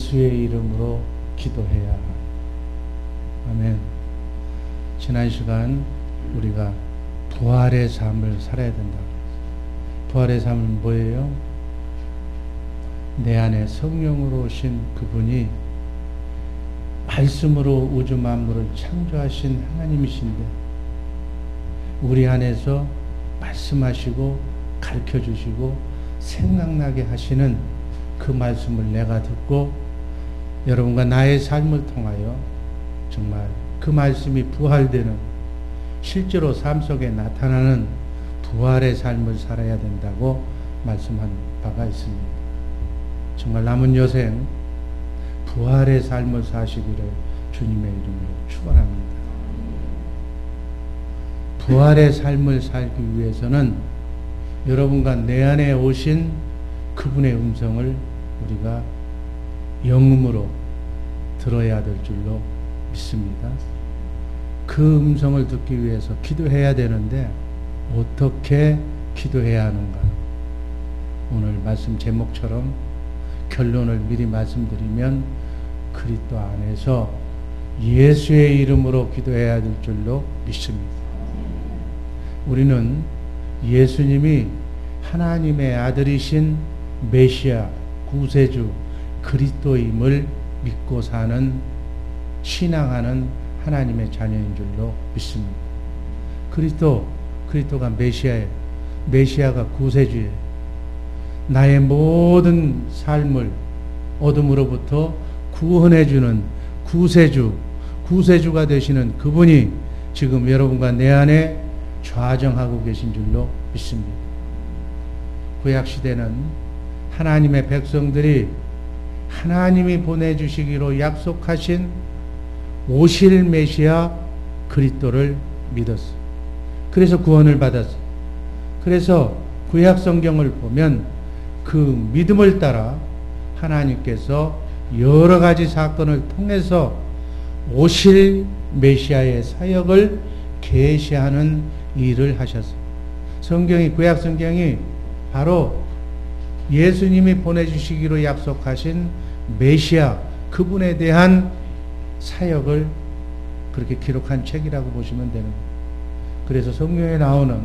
예수의 이름으로 기도해야 합니다. 아멘. 지난 시간 우리가 부활의 삶을 살아야 된다. 부활의 삶은 뭐예요? 내 안에 성령으로 오신 그분이 말씀으로 우주 만물을 창조하신 하나님이신데 우리 안에서 말씀하시고 가르쳐주시고 생각나게 하시는 그 말씀을 내가 듣고 여러분과 나의 삶을 통하여 정말 그 말씀이 부활되는 실제로 삶 속에 나타나는 부활의 삶을 살아야 된다고 말씀한 바가 있습니다. 정말 남은 여생 부활의 삶을 사시기를 주님의 이름으로 축원합니다. 부활의 삶을 살기 위해서는 여러분과 내 안에 오신 그분의 음성을 우리가 영음으로 들어야 될 줄로 믿습니다. 그 음성을 듣기 위해서 기도해야 되는데 어떻게 기도해야 하는가? 오늘 말씀 제목처럼 결론을 미리 말씀드리면 그리스도 안에서 예수의 이름으로 기도해야 될 줄로 믿습니다. 우리는 예수님이 하나님의 아들이신 메시아, 구세주, 그리스도임을 믿고 사는 신앙하는 하나님의 자녀인 줄로 믿습니다. 그리스도가 메시아예요. 메시아가 구세주예요. 나의 모든 삶을 어둠으로부터 구원해주는 구세주가 되시는 그분이 지금 여러분과 내 안에 좌정하고 계신 줄로 믿습니다. 구약시대는 하나님의 백성들이 하나님이 보내주시기로 약속하신 오실 메시아 그리스도를 믿었어요. 그래서 구원을 받았어요. 그래서 구약 성경을 보면 그 믿음을 따라 하나님께서 여러 가지 사건을 통해서 오실 메시아의 사역을 계시하는 일을 하셨어요. 구약 성경이 바로 예수님이 보내주시기로 약속하신 메시아 그분에 대한 사역을 그렇게 기록한 책이라고 보시면 되는 거예요. 그래서 성경에 나오는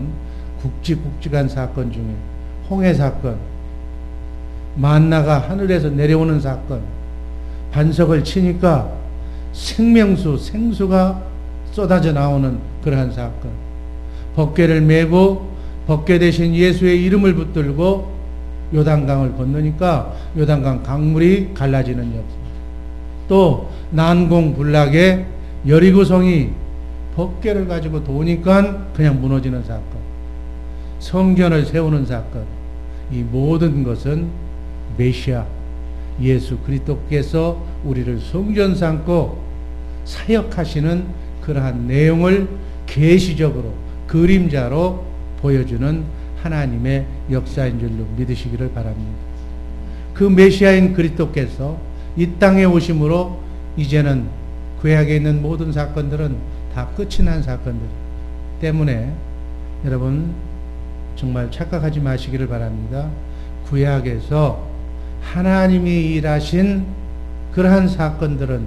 굵직굵직한 사건 중에 홍해 사건, 만나가 하늘에서 내려오는 사건, 반석을 치니까 생수가 쏟아져 나오는 그러한 사건, 법궤를 메고 법궤 대신 예수의 이름을 붙들고 요단강을 건너니까 요단강 강물이 갈라지는 역사, 또 난공불락에 여리고성이 법궤를 가지고 도니까 그냥 무너지는 사건, 성전을 세우는 사건, 이 모든 것은 메시아 예수 그리스도께서 우리를 성전 삼고 사역하시는 그러한 내용을 계시적으로 그림자로 보여주는 하나님의 역사인 줄로 믿으시기를 바랍니다. 그 메시아인 그리스도께서 이 땅에 오심으로 이제는 구약에 있는 모든 사건들은 다 끝이 난 사건들 때문에 여러분 정말 착각하지 마시기를 바랍니다. 구약에서 하나님이 일하신 그러한 사건들은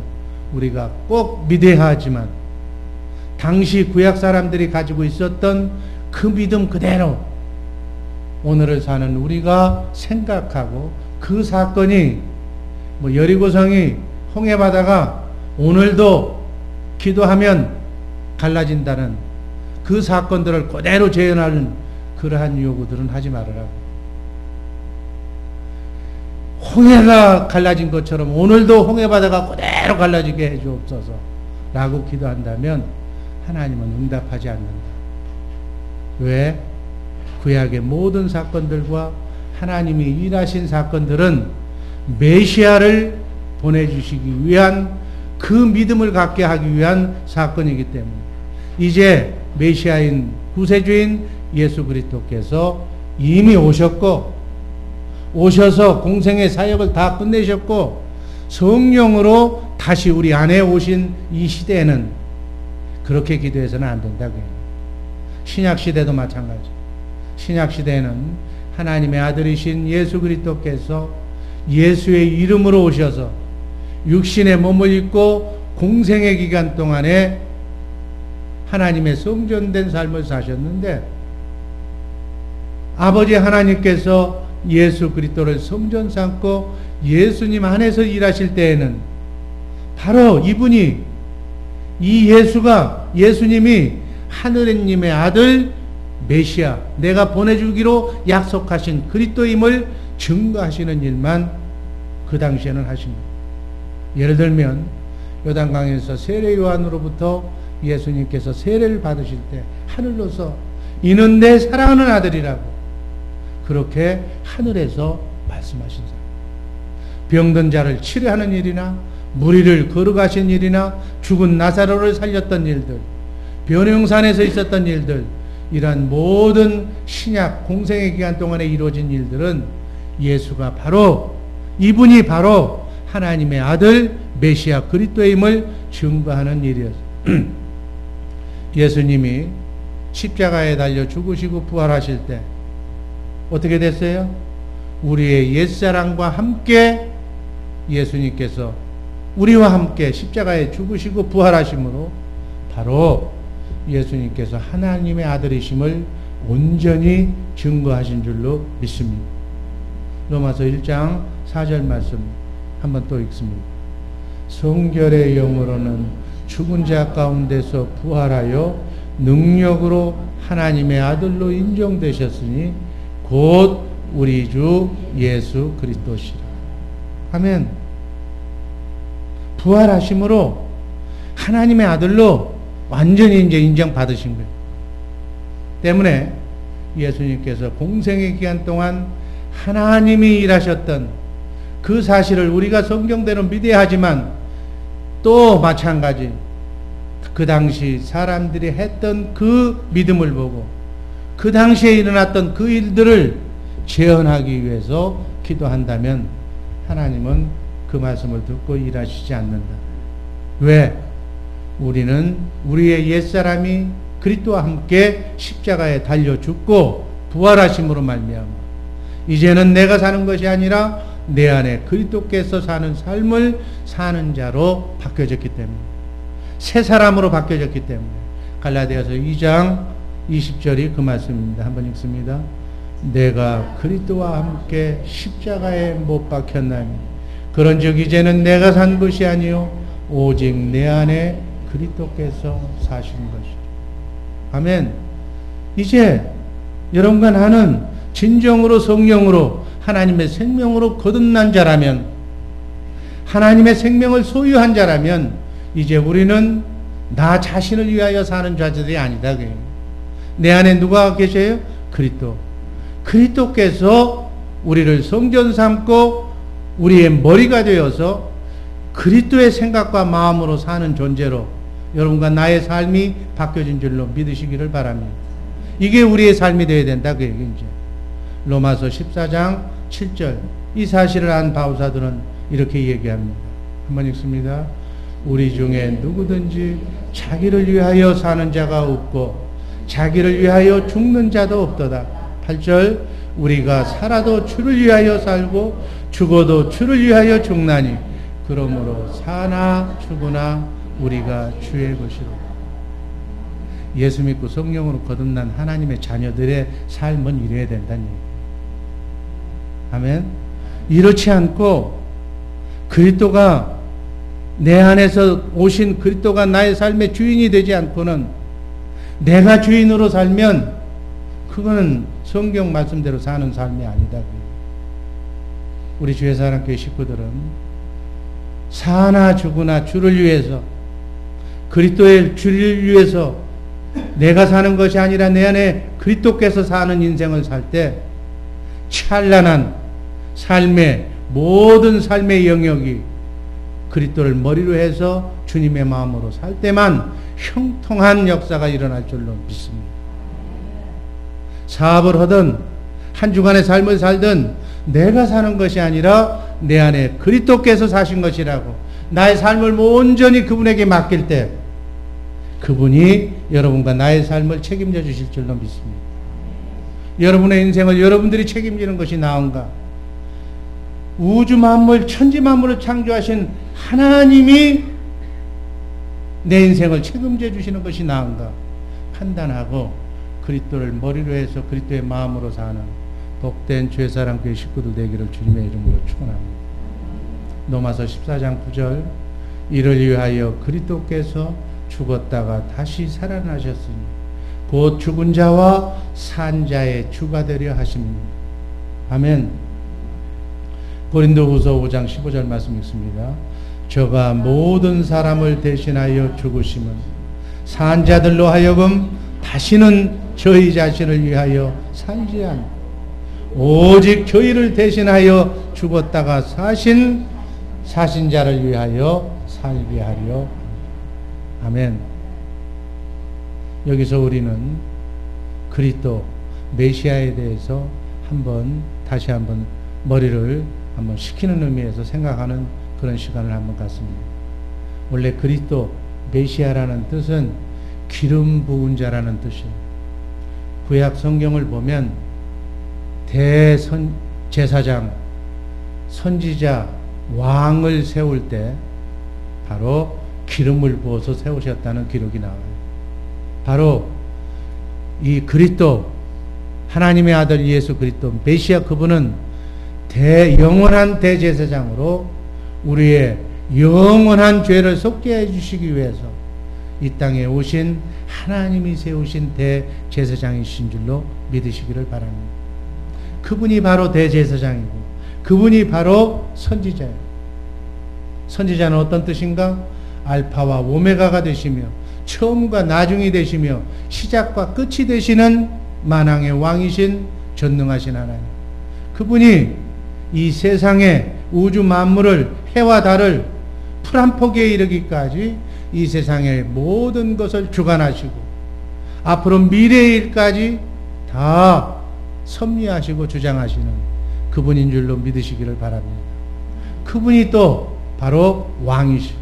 우리가 꼭 믿어야 하지만 당시 구약 사람들이 가지고 있었던 그 믿음 그대로 오늘을 사는 우리가 생각하고 그 사건이 여리고성이 홍해바다가 오늘도 기도하면 갈라진다는 그 사건들을 그대로 재현하는 그러한 요구들은 하지 말으라고. 홍해가 갈라진 것처럼 오늘도 홍해바다가 그대로 갈라지게 해주옵소서 라고 기도한다면 하나님은 응답하지 않는다. 왜? 구약의 모든 사건들과 하나님이 일하신 사건들은 메시아를 보내주시기 위한 그 믿음을 갖게 하기 위한 사건이기 때문에 이제 메시아인 구세주인 예수 그리스도께서 이미 오셔서 공생의 사역을 다 끝내셨고 성령으로 다시 우리 안에 오신 이 시대에는 그렇게 기도해서는 안 된다고요. 신약시대도 마찬가지. 신약시대에는 하나님의 아들이신 예수 그리스도께서 예수의 이름으로 오셔서 육신의 몸을 입고 공생의 기간 동안에 하나님의 성전된 삶을 사셨는데, 아버지 하나님께서 예수 그리스도를 성전 삼고 예수님 안에서 일하실 때에는 바로 이분이, 이 예수님이 하느님의 아들 메시아, 내가 보내주기로 약속하신 그리스도임을 증거하시는 일만 그 당시에는 하신 거예요. 예를 들면 요단강에서 세례 요한으로부터 예수님께서 세례를 받으실 때 하늘로서 이는 내 사랑하는 아들이라고 그렇게 하늘에서 말씀하신 사람. 병든 자를 치료하는 일이나 무리를 걸어가신 일이나 죽은 나사로를 살렸던 일들, 변형산에서 있었던 일들, 이러한 모든 신약 공생의 기간 동안에 이루어진 일들은 예수가 바로, 이분이 바로 하나님의 아들 메시아 그리스도임을 증거하는 일이었어요. 예수님이 십자가에 달려 죽으시고 부활하실 때 어떻게 됐어요? 우리의 옛사람과 함께 예수님께서 우리와 함께 십자가에 죽으시고 부활하심으로 바로 예수님께서 하나님의 아들이심을 온전히 증거하신 줄로 믿습니다. 로마서 1장 4절 말씀 한번 또 읽습니다. 성결의 영으로는 죽은 자 가운데서 부활하여 능력으로 하나님의 아들로 인정되셨으니 곧 우리 주 예수 그리스도시라. 아멘. 부활하심으로 하나님의 아들로 완전히 이제 인정받으신 거예요. 때문에 예수님께서 공생의 기간 동안 하나님이 일하셨던 그 사실을 우리가 성경대로 믿어야 하지만 또 마찬가지 그 당시 사람들이 했던 그 믿음을 보고 그 당시에 일어났던 그 일들을 재현하기 위해서 기도한다면 하나님은 그 말씀을 듣고 일하시지 않는다. 왜? 우리는 우리의 옛사람이 그리스도와 함께 십자가에 달려 죽고 부활하심으로 말미암아 이제는 내가 사는 것이 아니라 내 안에 그리스도께서 사는 삶을 사는 자로 바뀌어졌기 때문에, 새 사람으로 바뀌어졌기 때문에 갈라디아서 2장 20절이 그 말씀입니다. 한번 읽습니다. 내가 그리스도와 함께 십자가에 못 박혔나니 그런즉 이제는 내가 산 것이 아니요 오직 내 안에 그리스도께서 사신 것이라. 아멘. 이제 여러분과 나는 진정으로 성령으로 하나님의 생명으로 거듭난 자라면, 하나님의 생명을 소유한 자라면 이제 우리는 나 자신을 위하여 사는 자들이 아니다. 내 안에 누가 계셔요? 그리스도. 그리스도께서 우리를 성전 삼고 우리의 머리가 되어서 그리스도의 생각과 마음으로 사는 존재로 여러분과 나의 삶이 바뀌어진 줄로 믿으시기를 바랍니다. 이게 우리의 삶이 되어야 된다. 그 얘기죠. 로마서 14장 7절. 이 사실을 안 바울사들은 이렇게 얘기합니다. 한번 읽습니다. 우리 중에 누구든지 자기를 위하여 사는 자가 없고 자기를 위하여 죽는 자도 없도다. 8절. 우리가 살아도 주를 위하여 살고 죽어도 주를 위하여 죽나니 그러므로 사나 죽으나 우리가 주의 것이로. 예수 믿고 성령으로 거듭난 하나님의 자녀들의 삶은 이래야 된다는 얘기예요. 아멘. 이렇지 않고 그리스도가 내 안에서 오신 그리스도가 나의 삶의 주인이 되지 않고는 내가 주인으로 살면 그거는 성경 말씀대로 사는 삶이 아니다. 우리 주의 사랑교회 식구들은 사나 죽으나 주를 위해서, 그리스도의 주를 위해서 내가 사는 것이 아니라 내 안에 그리스도께서 사는 인생을 살 때 찬란한 삶의 모든 삶의 영역이 그리스도를 머리로 해서 주님의 마음으로 살 때만 형통한 역사가 일어날 줄로 믿습니다. 사업을 하든 한 주간의 삶을 살든 내가 사는 것이 아니라 내 안에 그리스도께서 사신 것이라고 나의 삶을 온전히 그분에게 맡길 때 그분이 여러분과 나의 삶을 책임져 주실 줄로 믿습니다. 여러분의 인생을 여러분들이 책임지는 것이 나은가? 우주 만물, 천지 만물을 창조하신 하나님이 내 인생을 책임져 주시는 것이 나은가 판단하고 그리스도를 머리로 해서 그리스도의 마음으로 사는 복된 죄사랑 교회 식구들 되기를 주님의 이름으로 축원합니다. 로마서 14장 9절 이를 위하여 그리스도께서 죽었다가 다시 살아나셨으니 곧 죽은 자와 산 자의 주가 되려 하십니다. 아멘. 고린도후서 5장 15절 말씀 읽습니다. 저가 모든 사람을 대신하여 죽으심은 산 자들로 하여금 다시는 저희 자신을 위하여 살지 않고 오직 저희를 대신하여 죽었다가 사신 자를 위하여 살게 하려. 아멘. 여기서 우리는 그리스도 메시아에 대해서 다시 한번 머리를 한번 식히는 의미에서 생각하는 그런 시간을 한번 갖습니다. 원래 그리스도 메시아라는 뜻은 기름 부은 자라는 뜻이에요. 구약 성경을 보면 제사장, 선지자, 왕을 세울 때 바로 기름을 부어서 세우셨다는 기록이 나와요. 바로 이 그리스도 하나님의 아들 예수 그리스도 메시아 그분은 영원한 대제사장으로 우리의 영원한 죄를 속게 해주시기 위해서 이 땅에 오신 하나님이 세우신 대제사장이신 줄로 믿으시기를 바랍니다. 그분이 바로 대제사장이고 그분이 바로 선지자예요. 선지자는 어떤 뜻인가? 알파와 오메가가 되시며 처음과 나중이 되시며 시작과 끝이 되시는 만왕의 왕이신 전능하신 하나님. 그분이 이 세상의 우주 만물을 해와 달을 풀 한 포기에 이르기까지 이 세상의 모든 것을 주관하시고 앞으로 미래의 일까지 다 섭리하시고 주장하시는 그분인 줄로 믿으시기를 바랍니다. 그분이 또 바로 왕이시고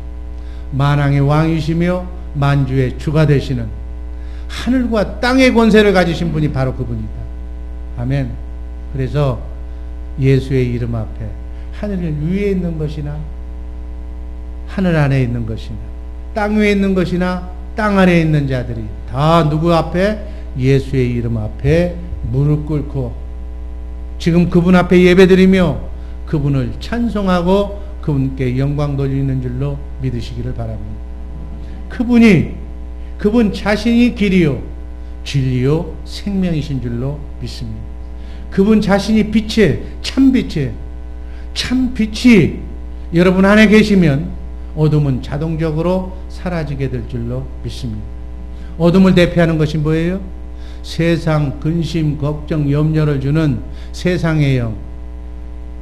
만왕의 왕이시며 만주의 주가 되시는 하늘과 땅의 권세를 가지신 분이 바로 그분이다. 아멘. 그래서 예수의 이름 앞에 하늘 위에 있는 것이나 하늘 안에 있는 것이나 땅 위에 있는 것이나 땅 안에 있는 자들이 다 누구 앞에? 예수의 이름 앞에 무릎 꿇고 지금 그분 앞에 예배드리며 그분을 찬송하고 그분께 영광 돌리는 줄로 믿으시기를 바랍니다. 그분 자신이 길이요 진리요 생명이신 줄로 믿습니다. 그분 자신이 참 빛이 여러분 안에 계시면 어둠은 자동적으로 사라지게 될 줄로 믿습니다. 어둠을 대표하는 것이 뭐예요? 세상 근심, 걱정, 염려를 주는 세상의 영.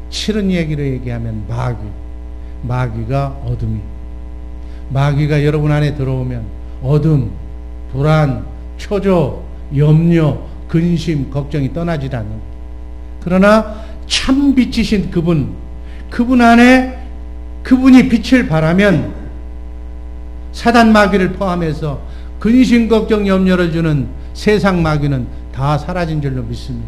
싫은 얘기로 얘기하면 마귀가 어둠이. 마귀가 여러분 안에 들어오면 어둠, 불안, 초조, 염려, 근심, 걱정이 떠나질 않는 거예요. 그러나 참 빛이신 그분 안에 그분이 빛을 발하면 사단 마귀를 포함해서 근심, 걱정, 염려를 주는 세상 마귀는 다 사라진 줄로 믿습니다.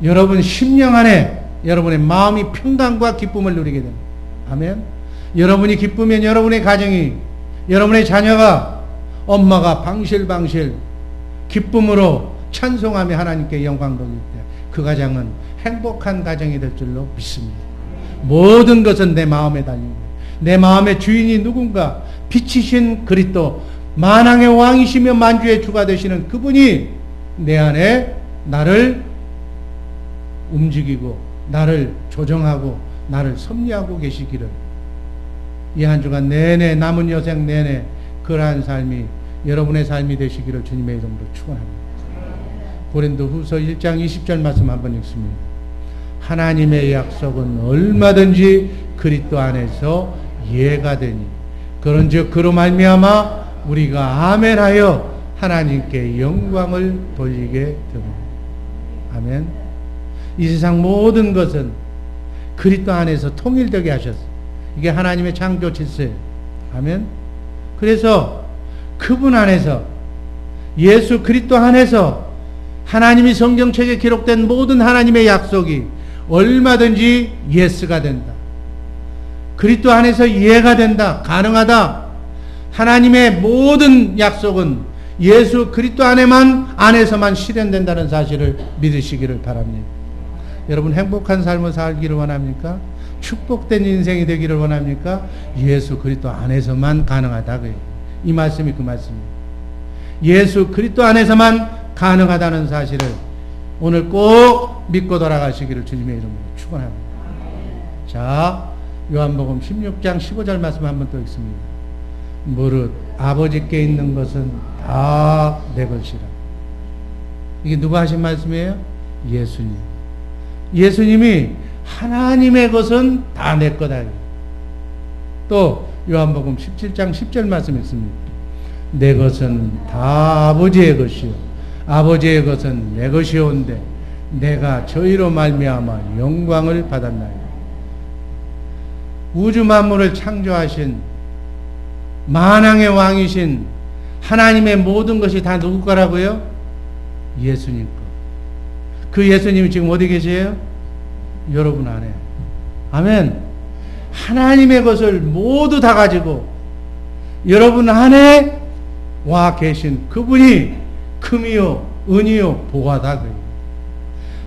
여러분 심령 안에 여러분의 마음이 평강과 기쁨을 누리게 됩니다. 아멘. 여러분이 기쁘면 여러분의 가정이 여러분의 자녀가 엄마가 방실방실 기쁨으로 찬송하며 하나님께 영광 돌릴 때 그 가정은 행복한 가정이 될 줄로 믿습니다. 모든 것은 내 마음에 달립니다. 내 마음의 주인이 누군가? 빛이신 그리스도 만왕의 왕이시며 만주의 주가 되시는 그분이 내 안에 나를 움직이고 나를 조정하고 나를 섭리하고 계시기를 이 한 주간 내내 남은 여생 내내 그러한 삶이 여러분의 삶이 되시기를 주님의 이름으로 축원합니다. 고린도후서 1장 20절 말씀 한번 읽습니다. 하나님의 약속은 얼마든지 그리스도 안에서 예가 되니 그런즉 그로 말미암아 우리가 아멘하여 하나님께 영광을 돌리게 됩니다. 아멘. 이 세상 모든 것은 그리스도 안에서 통일되게 하셨어요. 이게 하나님의 창조 질서예요. 아멘. 그래서 그분 안에서 예수 그리스도 안에서 하나님이 성경책에 기록된 모든 하나님의 약속이 얼마든지 예스가 된다. 그리스도 안에서 이해가 된다. 가능하다. 하나님의 모든 약속은 예수 그리스도 안에서만 실현된다는 사실을 믿으시기를 바랍니다. 여러분 행복한 삶을 살기를 원합니까? 축복된 인생이 되기를 원합니까? 예수 그리스도 안에서만 가능하다. 이 말씀이 그 말씀입니다. 예수 그리스도 안에서만 가능하다는 사실을 오늘 꼭 믿고 돌아가시기를 주님의 이름으로 축원합니다. 자, 요한복음 16장 15절 말씀 한번 또 읽습니다. 무릇 아버지께 있는 것은 다 내 것이라. 이게 누가 하신 말씀이에요? 예수님. 예수님이 하나님의 것은 다 내 거다. 또 요한복음 17장 10절 말씀 있습니다. 내 것은 다 아버지의 것이요 아버지의 것은 내 것이온데 내가 저희로 말미암아 영광을 받았나이다. 우주 만물을 창조하신 만왕의 왕이신 하나님의 모든 것이 다 누구 거라고요? 예수님 거. 그 예수님이 지금 어디 계세요? 여러분 안에. 아멘. 하나님의 것을 모두 다 가지고 여러분 안에 와 계신 그분이 금이요 은이요 보화다.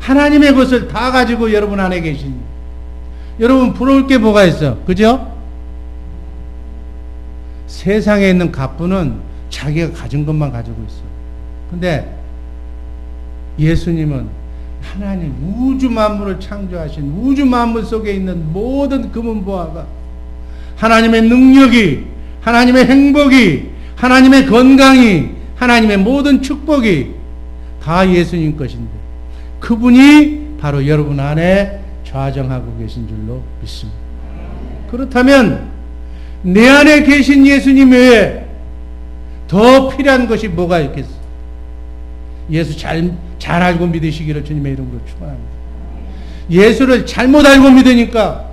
하나님의 것을 다 가지고 여러분 안에 계신. 여러분 부러울 게 뭐가 있어? 그죠? 세상에 있는 갑부는 자기가 가진 것만 가지고 있어. 근데 예수님은 하나님 우주 만물을 창조하신 우주 만물 속에 있는 모든 금은보화가 하나님의 능력이 하나님의 행복이 하나님의 건강이 하나님의 모든 축복이 다 예수님 것인데 그분이 바로 여러분 안에 좌정하고 계신 줄로 믿습니다. 그렇다면 내 안에 계신 예수님 외에 더 필요한 것이 뭐가 있겠어? 예수 잘 알고 믿으시기를 주님의 이름으로 축원합니다. 예수를 잘못 알고 믿으니까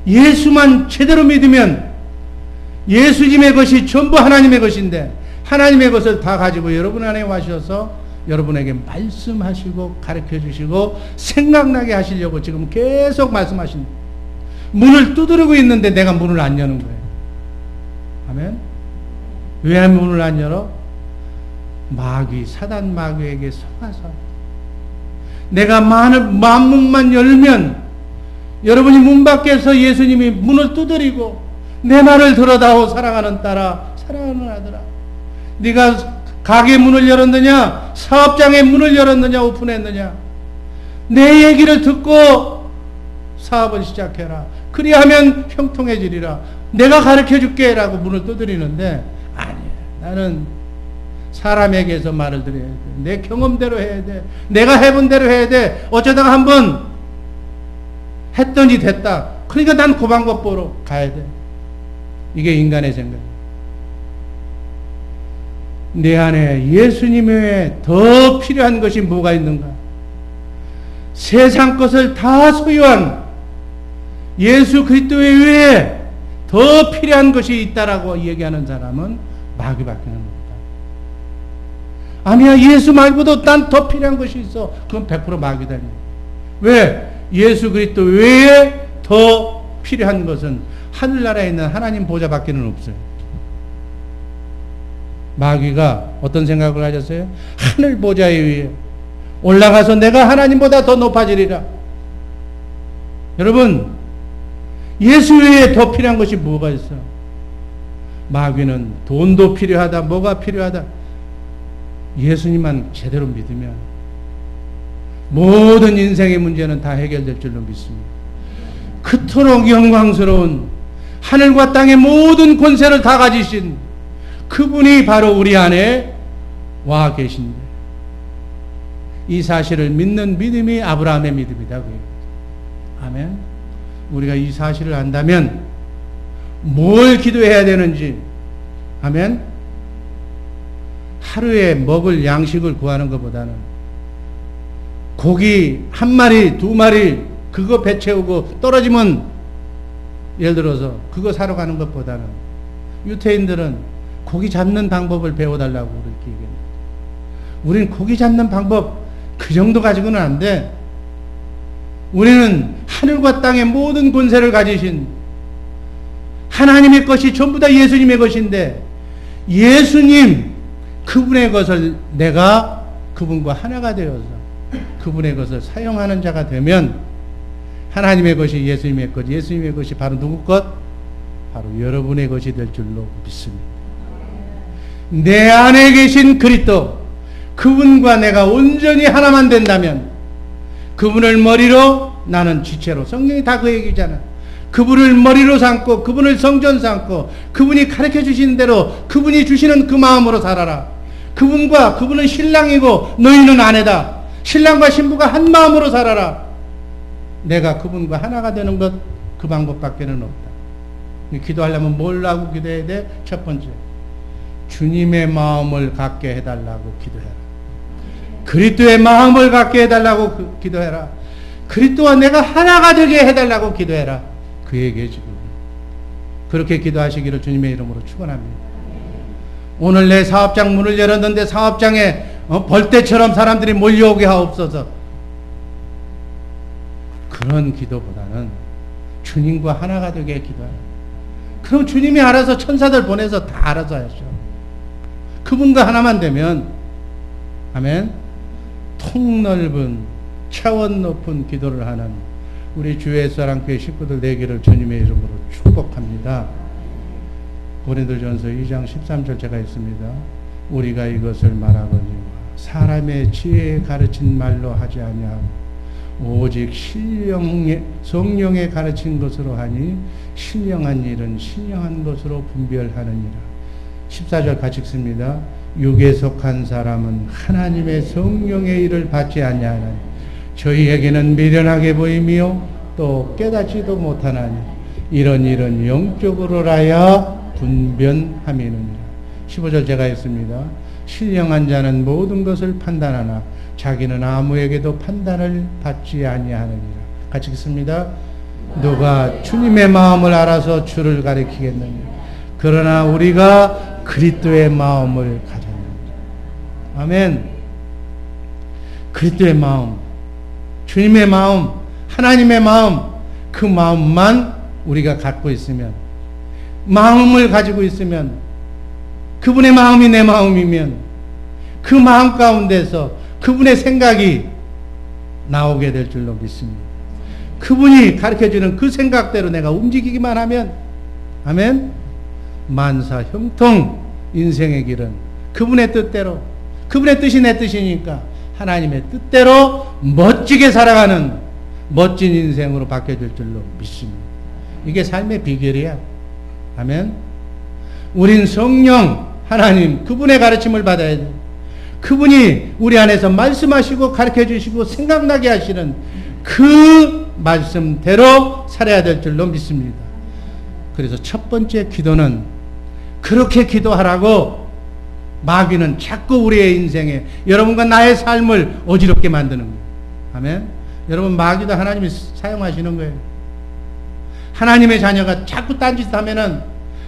예수만 제대로 믿으면 예수님의 것이 전부 하나님의 것인데 하나님의 것을 다 가지고 여러분 안에 와셔서 여러분에게 말씀하시고 가르쳐 주시고 생각나게 하시려고 지금 계속 말씀하십니다. 문을 두드리고 있는데 내가 문을 안 여는 거예요. 아멘. 왜 문을 안 열어? 마귀, 사단 마귀에게 속아서 내가 마음문만 열면 여러분이 문 밖에서 예수님이 문을 두드리고 내 말을 들어다오 사랑하는 딸아 사랑하는 아들아 네가 가게 문을 열었느냐 사업장의 문을 열었느냐 오픈했느냐 내 얘기를 듣고 사업을 시작해라 그리하면 형통해지리라 내가 가르쳐줄게 라고 문을 두드리는데 아니야 나는 사람에게서 말을 들어야 돼 내 경험대로 해야 돼 내가 해본 대로 해야 돼 어쩌다가 한번 했더니 됐다 그러니까 난 그 방법 보러 가야 돼 이게 인간의 생각이야. 내 안에 예수님 외에 더 필요한 것이 뭐가 있는가? 세상 것을 다 소유한 예수 그리스도 외에 더 필요한 것이 있다라고 얘기하는 사람은 마귀밖에 없다. 아니야 예수 말고도 난 더 필요한 것이 있어. 그건 100% 마귀다. 왜? 예수 그리스도 외에 더 필요한 것은 하늘나라에 있는 하나님 보좌밖에 없어요. 마귀가 어떤 생각을 하셨어요? 하늘 보좌에 위에 올라가서 내가 하나님보다 더 높아지리라. 여러분 예수 외에 더 필요한 것이 뭐가 있어? 마귀는 돈도 필요하다 뭐가 필요하다 예수님만 제대로 믿으면 모든 인생의 문제는 다 해결될 줄로 믿습니다. 그토록 영광스러운 하늘과 땅의 모든 권세를 다 가지신 그분이 바로 우리 안에 와 계신데 이 사실을 믿는 믿음이 아브라함의 믿음이다. 아멘. 우리가 이 사실을 안다면 뭘 기도해야 되는지 아멘. 하루에 먹을 양식을 구하는 것보다는 고기 한 마리 두 마리 그거 배 채우고 떨어지면 예를 들어서 그거 사러 가는 것보다는 유태인들은 고기 잡는 방법을 배워달라고 그렇게 얘기합니다. 우리는 고기 잡는 방법 그 정도 가지고는 안 돼. 우리는 하늘과 땅의 모든 권세를 가지신 하나님의 것이 전부 다 예수님의 것인데, 예수님 그분의 것을 내가 그분과 하나가 되어서 그분의 것을 사용하는 자가 되면, 하나님의 것이 예수님의 것, 예수님의 것이 바로 누구 것? 바로 여러분의 것이 될 줄로 믿습니다. 내 안에 계신 그리스도, 그분과 내가 온전히 하나만 된다면, 그분을 머리로, 나는 지체로, 성경이 다 그 얘기잖아. 그분을 머리로 삼고 그분을 성전 삼고 그분이 가르쳐 주시는 대로 그분이 주시는 그 마음으로 살아라. 그분은 신랑이고 너희는 아내다. 신랑과 신부가 한 마음으로 살아라. 내가 그분과 하나가 되는 것, 그 방법밖에는 없다. 기도하려면 뭘 하고 기도해야 돼? 첫 번째, 주님의 마음을 갖게 해달라고 기도해라. 그리스도의 마음을 갖게 해달라고 기도해라. 그리스도와 내가 하나가 되게 해달라고 기도해라. 그 얘기에 지금 그렇게 기도하시기를 주님의 이름으로 축원합니다. 오늘 내 사업장 문을 열었는데 사업장에 벌떼처럼 사람들이 몰려오게 하옵소서. 그런 기도보다는 주님과 하나가 되게 기도하라. 그럼 주님이 알아서 천사들 보내서 다 알아서 하죠. 그분과 하나만 되면, 아멘, 통넓은 차원 높은 기도를 하는 우리 주의 사랑교회 식구들 되기를 주님의 이름으로 축복합니다. 고린도전서 2장 13절 제가 있습니다. 우리가 이것을 말하거니와 사람의 지혜에 가르친 말로 하지 아니하고 오직 성령에 가르친 것으로 하니 신령한 일은 신령한 것으로 분별하느니라. 14절 같이 읽습니다. 육에 속한 사람은 하나님의 성령의 일을 받지 아니하나니 저희에게는 미련하게 보이며 또 깨닫지도 못하나니 이런 일은 영적으로라야 분변함이느니라. 15절 제가 했습니다. 신령한 자는 모든 것을 판단하나 자기는 아무에게도 판단을 받지 아니하느니라. 같이 읽습니다. 누가 주님의 마음을 알아서 주를 가리키겠느냐. 그러나 우리가 그리스도의 마음을 가졌느니라. 아멘. 그리스도의 마음, 주님의 마음, 하나님의 마음, 그 마음만 우리가 갖고 있으면, 마음을 가지고 있으면, 그분의 마음이 내 마음이면 그 마음 가운데서 그분의 생각이 나오게 될 줄로 믿습니다. 그분이 가르쳐주는 그 생각대로 내가 움직이기만 하면, 아멘, 만사 형통 인생의 길은 그분의 뜻대로, 그분의 뜻이 내 뜻이니까 하나님의 뜻대로 멋지게 살아가는 멋진 인생으로 바뀌어질 줄로 믿습니다. 이게 삶의 비결이야. 아멘. 우린 성령 하나님 그분의 가르침을 받아야 돼. 그분이 우리 안에서 말씀하시고 가르쳐 주시고 생각나게 하시는 그 말씀대로 살아야 될 줄로 믿습니다. 그래서 첫 번째 기도는 그렇게 기도하라고 마귀는 자꾸 우리의 인생에 여러분과 나의 삶을 어지럽게 만드는 거예요. 아멘. 여러분, 마귀도 하나님이 사용하시는 거예요. 하나님의 자녀가 자꾸 딴짓 하면은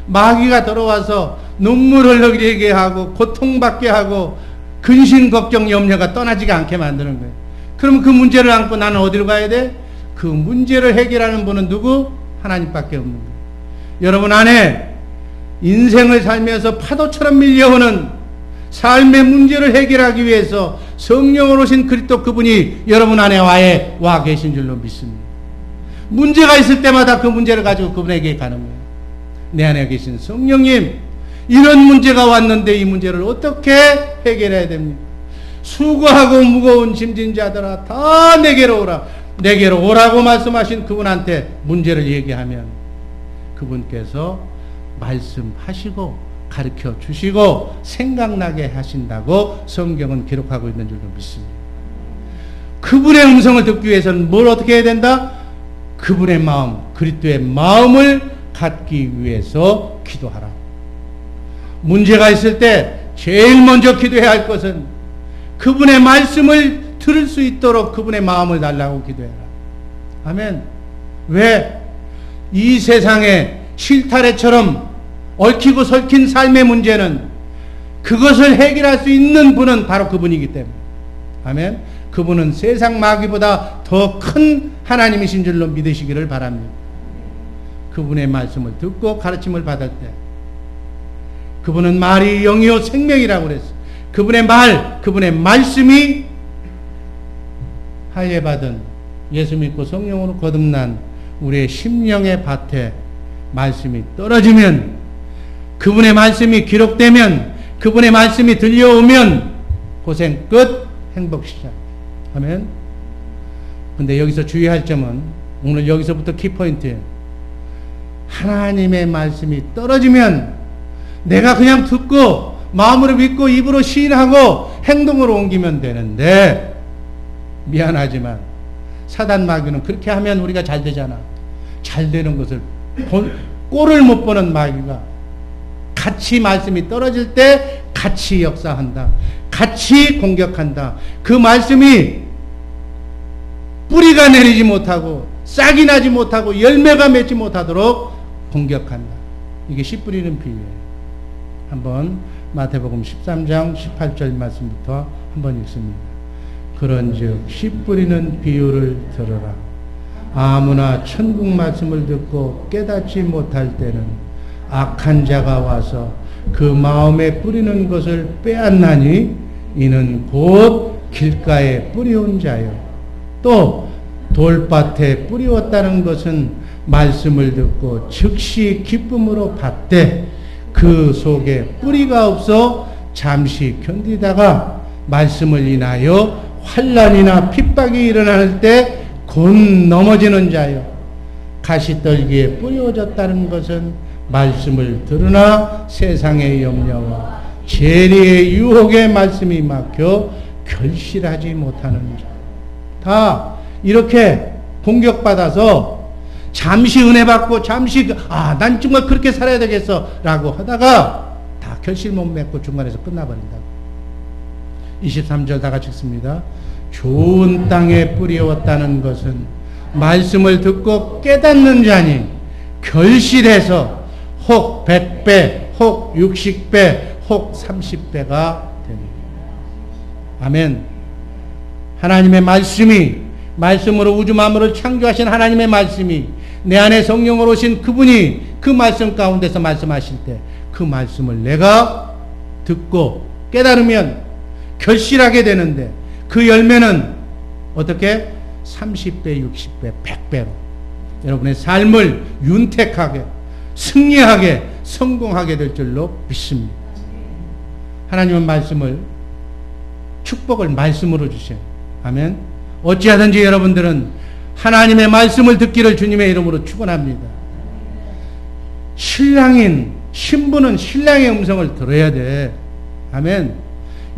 마귀가 들어와서 눈물을 흘리게 하고 고통받게 하고 근심 걱정 염려가 떠나지가 않게 만드는 거예요. 그러면 그 문제를 안고 나는 어디로 가야 돼? 그 문제를 해결하는 분은 누구? 하나님밖에 없는 거예요. 여러분 안에 인생을 살면서 파도처럼 밀려오는 삶의 문제를 해결하기 위해서 성령으로 오신 그리스도 그분이 여러분 안에 와 계신 줄로 믿습니다. 문제가 있을 때마다 그 문제를 가지고 그분에게 가는 거예요. 내 안에 계신 성령님, 이런 문제가 왔는데 이 문제를 어떻게 해결해야 됩니까? 수고하고 무거운 짐진 자들아 다 내게로 오라. 내게로 오라고 말씀하신 그분한테 문제를 얘기하면 그분께서 말씀하시고 가르쳐 주시고 생각나게 하신다고 성경은 기록하고 있는 줄로 믿습니다. 그분의 음성을 듣기 위해서는 뭘 어떻게 해야 된다? 그분의 마음, 그리스도의 마음을 갖기 위해서 기도하라. 문제가 있을 때 제일 먼저 기도해야 할 것은 그분의 말씀을 들을 수 있도록 그분의 마음을 달라고 기도해라. 아멘. 왜? 이 세상에 실타래처럼 얽히고 설킨 삶의 문제는 그것을 해결할 수 있는 분은 바로 그분이기 때문에. 아멘. 그분은 세상 마귀보다 더 큰 하나님이신 줄로 믿으시기를 바랍니다. 그분의 말씀을 듣고 가르침을 받을 때 그분은 말이 영이요 생명이라고 그랬어요. 그분의 말, 그분의 말씀이 할례받은 예수 믿고 성령으로 거듭난 우리의 심령의 밭에 말씀이 떨어지면, 그분의 말씀이 기록되면, 그분의 말씀이 들려오면 고생 끝, 행복 시작. 아멘. 근데 여기서 주의할 점은, 오늘 여기서부터 키포인트예요. 하나님의 말씀이 떨어지면 내가 그냥 듣고 마음으로 믿고 입으로 시인하고 행동으로 옮기면 되는데, 미안하지만 사단 마귀는 그렇게 하면 우리가 잘 되잖아. 잘 되는 것을 꼴을 못 보는 마귀가 같이 말씀이 떨어질 때 같이 역사한다. 같이 공격한다. 그 말씀이 뿌리가 내리지 못하고 싹이 나지 못하고 열매가 맺지 못하도록 공격한다. 이게 씨 뿌리는 비유예요. 한번 마태복음 13장 18절 말씀부터 한번 읽습니다. 그런즉 씨 뿌리는 비유를 들으라. 아무나 천국 말씀을 듣고 깨닫지 못할 때는 악한 자가 와서 그 마음에 뿌리는 것을 빼앗나니 이는 곧 길가에 뿌리온 자요. 또 돌밭에 뿌리웠다는 것은 말씀을 듣고 즉시 기쁨으로 받되 그 속에 뿌리가 없어 잠시 견디다가 말씀을 인하여 환난이나 핍박이 일어날 때 곧 넘어지는 자요. 가시떨기에 뿌려졌다는 것은 말씀을 들으나 세상의 염려와 재리의 유혹에 말씀이 막혀 결실하지 못하는 자. 다 이렇게 공격받아서 잠시 은혜 받고 잠시 난 정말 그렇게 살아야 되겠어 라고 하다가 다 결실 못 맺고 중간에서 끝나버린다. 23절 다 같이 읽습니다. 좋은 땅에 뿌리웠다는 것은 말씀을 듣고 깨닫는 자니 결실해서 혹 100배 혹 60배 혹 30배가 됩니다. 아멘. 하나님의 말씀으로 우주 만물을 창조하신 하나님의 말씀이 내 안에 성령으로 오신 그분이 그 말씀 가운데서 말씀하실 때 그 말씀을 내가 듣고 깨달으면 결실하게 되는데, 그 열매는 어떻게? 30배, 60배, 100배로 여러분의 삶을 윤택하게, 승리하게, 성공하게 될 줄로 믿습니다. 하나님은 말씀을, 축복을 말씀으로 주셔요. 아멘. 어찌하든지 여러분들은 하나님의 말씀을 듣기를 주님의 이름으로 축원합니다. 신부는 신랑의 음성을 들어야 돼. 아멘.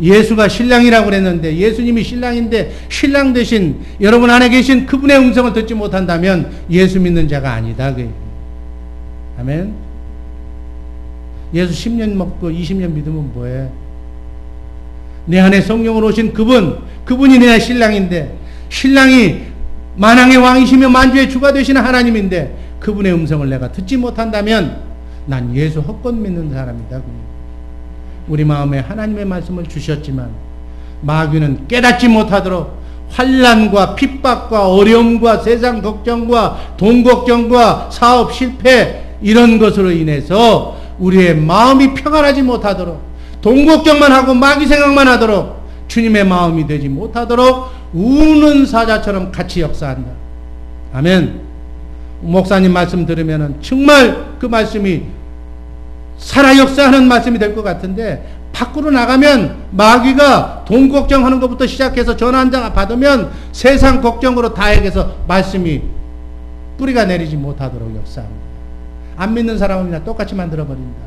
예수가 신랑이라고 그랬는데, 예수님이 신랑인데 신랑 대신 여러분 안에 계신 그분의 음성을 듣지 못한다면 예수 믿는 자가 아니다. 아멘. 예수 10년 먹고 20년 믿으면 뭐해? 내 안에 성령으로 오신 그분이 내 신랑인데, 신랑이 만왕의 왕이시며 만주의 주가 되시는 하나님인데 그분의 음성을 내가 듣지 못한다면 난 예수 헛것 믿는 사람이다. 우리 마음에 하나님의 말씀을 주셨지만 마귀는 깨닫지 못하도록 환난과 핍박과 어려움과 세상 걱정과 돈 걱정과 사업 실패 이런 것으로 인해서 우리의 마음이 평안하지 못하도록, 돈 걱정만 하고 마귀 생각만 하도록, 주님의 마음이 되지 못하도록 우는 사자처럼 같이 역사한다. 아멘. 목사님 말씀 들으면 정말 그 말씀이 살아 역사하는 말씀이 될 것 같은데, 밖으로 나가면 마귀가 돈 걱정하는 것부터 시작해서 전화 한 장 받으면 세상 걱정으로 다해서 말씀이 뿌리가 내리지 못하도록 역사합니다. 안 믿는 사람은 그냥 똑같이 만들어버린다.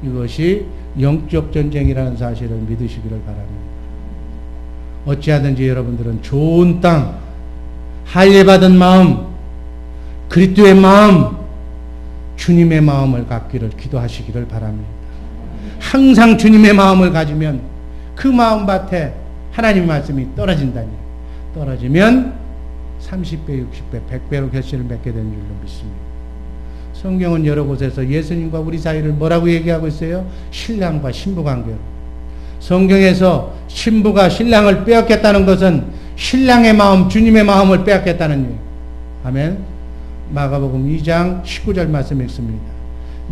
이것이 영적 전쟁이라는 사실을 믿으시기를 바랍니다. 어찌하든지 여러분들은 좋은 땅, 할례받은 마음, 그리스도의 마음, 주님의 마음을 갖기를 기도하시기를 바랍니다. 항상 주님의 마음을 가지면 그 마음밭에 하나님의 말씀이 떨어진다니, 떨어지면 30배, 60배, 100배로 결실을 맺게 되는 줄로 믿습니다. 성경은 여러 곳에서 예수님과 우리 사이를 뭐라고 얘기하고 있어요? 신랑과 신부 관계로. 성경에서 신부가 신랑을 빼앗겠다는 것은 신랑의 마음, 주님의 마음을 빼앗겠다는 얘기예요. 아멘. 마가복음 2장 19절 말씀 읽습니다.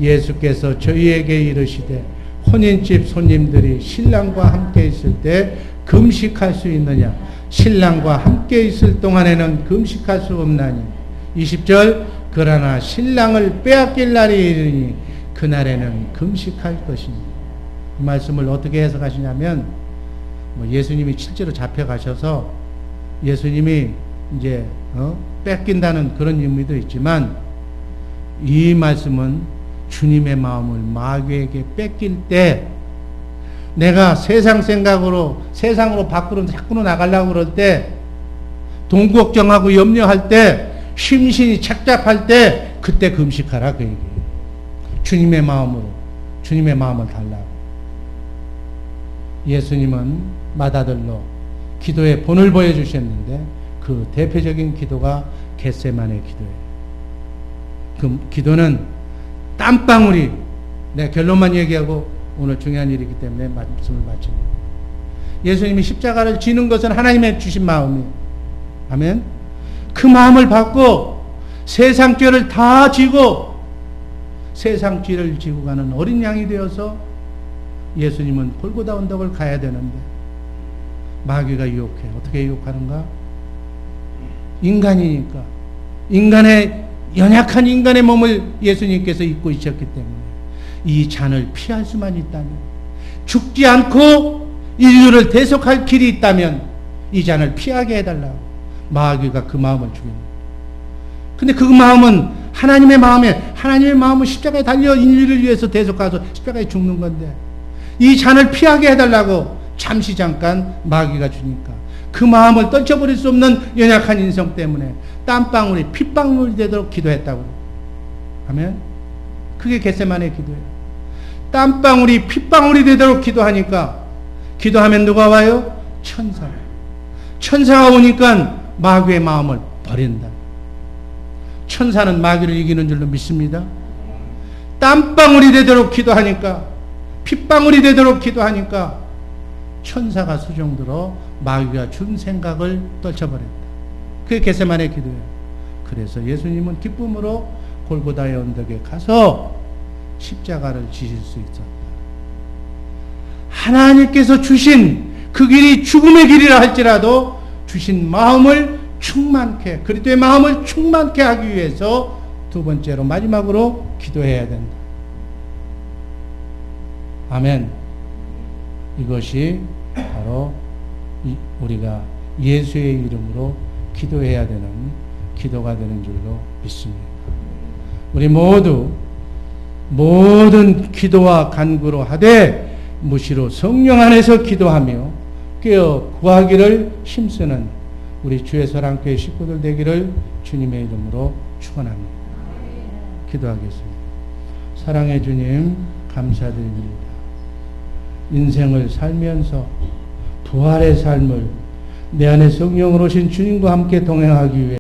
예수께서 저희에게 이르시되 혼인집 손님들이 신랑과 함께 있을 때 금식할 수 있느냐? 신랑과 함께 있을 동안에는 금식할 수 없나니. 20절 그러나 신랑을 빼앗길 날이 이르니 그날에는 금식할 것이니. 이 말씀을 어떻게 해석하시냐면 예수님이 실제로 잡혀가셔서 예수님이 이제 뺏긴다는 그런 의미도 있지만 이 말씀은 주님의 마음을 마귀에게 뺏길 때 내가 세상 생각으로 세상으로 밖으로 자꾸로 나가려고 그럴 때 돈 걱정하고 염려할 때 심신이 착잡할 때 그때 금식하라 그 얘기예요. 주님의 마음으로 주님의 마음을 달라고. 예수님은 마다들로 기도의 본을 보여주셨는데 그 대표적인 기도가 겟세마네 기도예요. 그 기도는 땀방울이, 내가 결론만 얘기하고 오늘 중요한 일이기 때문에 말씀을 마칩니다. 예수님이 십자가를 지는 것은 하나님의 주신 마음이에요. 아멘. 그 마음을 받고 세상 죄를 다 지고 세상 죄를 지고 가는 어린 양이 되어서 예수님은 골고다 언덕을 가야 되는데 마귀가 유혹해. 어떻게 유혹하는가? 인간이니까 인간의 연약한 인간의 몸을 예수님께서 입고 있었기 때문에 이 잔을 피할 수만 있다면, 죽지 않고 인류를 대속할 길이 있다면 이 잔을 피하게 해달라고 마귀가 그 마음을 죽입니다. 근데 그 마음은 하나님의 마음은 십자가에 달려 인류를 위해서 대속가서 십자가에 죽는 건데 이 잔을 피하게 해달라고 잠시 잠깐 마귀가 주니까 그 마음을 떨쳐버릴 수 없는 연약한 인성 때문에 땀방울이 핏방울이 되도록 기도했다고. 아멘. 그게 겟세마네 기도예요. 땀방울이 핏방울이 되도록 기도하니까, 기도하면 누가 와요? 천사가 오니까 마귀의 마음을 버린다. 천사는 마귀를 이기는 줄로 믿습니다. 땀방울이 되도록 기도하니까, 핏방울이 되도록 기도하니까 천사가 수종들어 마귀가 준 생각을 떨쳐버렸다. 그게 겟세마네 기도예요. 그래서 예수님은 기쁨으로 골고다의 언덕에 가서 십자가를 지실 수 있었다. 하나님께서 주신 그 길이 죽음의 길이라 할지라도 주신 마음을 충만케, 그리스도의 마음을 충만케 하기 위해서 두 번째로 마지막으로 기도해야 된다. 아멘. 이것이 바로 우리가 예수의 이름으로 기도해야 되는 기도가 되는 줄로 믿습니다. 우리 모든 기도와 간구로 하되 무시로 성령 안에서 기도하며 깨어 구하기를 힘쓰는 우리 주의 사랑교회 식구들 되기를 주님의 이름으로 축원합니다. 기도하겠습니다. 사랑의 주님 감사드립니다. 인생을 살면서 부활의 삶을 내 안에 성령으로 오신 주님과 함께 동행하기 위해